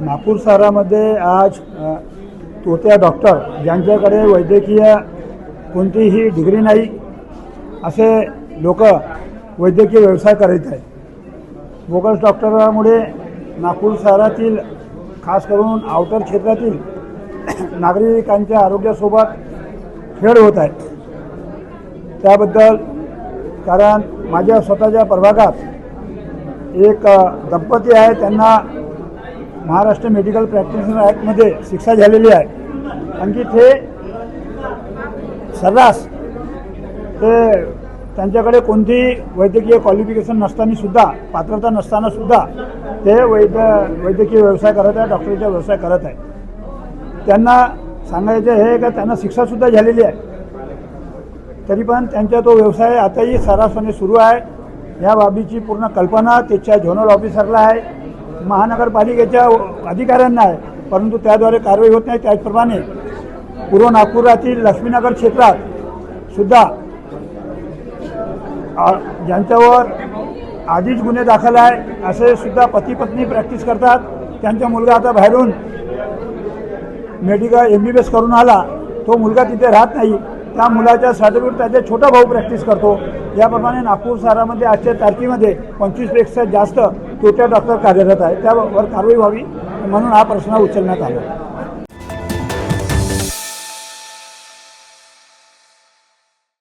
नागपूर शहरामध्ये आज तोत्या डॉक्टर ज्यांच्याकडे वैद्यकीय कोणतीही डिग्री नाही असे लोक वैद्यकीय व्यवसाय करीत आहेत. बोगस डॉक्टरांमुळे नागपूर शहरातील खास करून आउटर क्षेत्रातील नागरिकांच्या आरोग्यासोबत खेळ होत आहे. त्याबद्दल कारण माझ्या स्वतःच्या प्रभागात एक दंपती आहे, त्यांना महाराष्ट्र मेडिकल प्रॅक्टिशनर ॲक्टमध्ये शिक्षा झालेली आहे. आणखी ते सर्रास ते त्यांच्याकडे कोणतीही वैद्यकीय क्वालिफिकेशन नसतानासुद्धा, पात्रता नसतानासुद्धा ते वैद्यकीय व्यवसाय करत आहे, डॉक्टरचा व्यवसाय करत आहे. त्यांना सांगायचं हे का त्यांना शिक्षासुद्धा झालेली आहे, तरी पण त्यांचा तो व्यवसाय आताही सर्रासपणे सुरू आहे. या बाबीची पूर्ण कल्पना त्याच्या झोनल ऑफिसरला आहे, महानगरपालिकेच्या अधिकाऱ्यांना आहे, परंतु त्याद्वारे कारवाई होत नाही. त्याचप्रमाणे पूर्व नागपुरातील लक्ष्मीनगर क्षेत्रात सुद्धा ज्यांच्यावर आधीच गुन्हे दाखल आहे असे सुद्धा पती पत्नी प्रॅक्टिस करतात. त्यांचा मुलगा आता बाहेरून मेडिकल MBBS करून आला, तो मुलगा तिथे राहत नाही, त्या मुलाच्या सर्टिफिकेट त्याचा छोटा भाऊ प्रॅक्टिस करतो. याप्रमाणे नागपूर शहरामध्ये आजच्या तारखेमध्ये 25पेक्षा जास्त तोट्या डॉक्टर कार्यरत आहेत. त्यावर कारवाई व्हावी म्हणून हा प्रश्न उचलण्यात आला.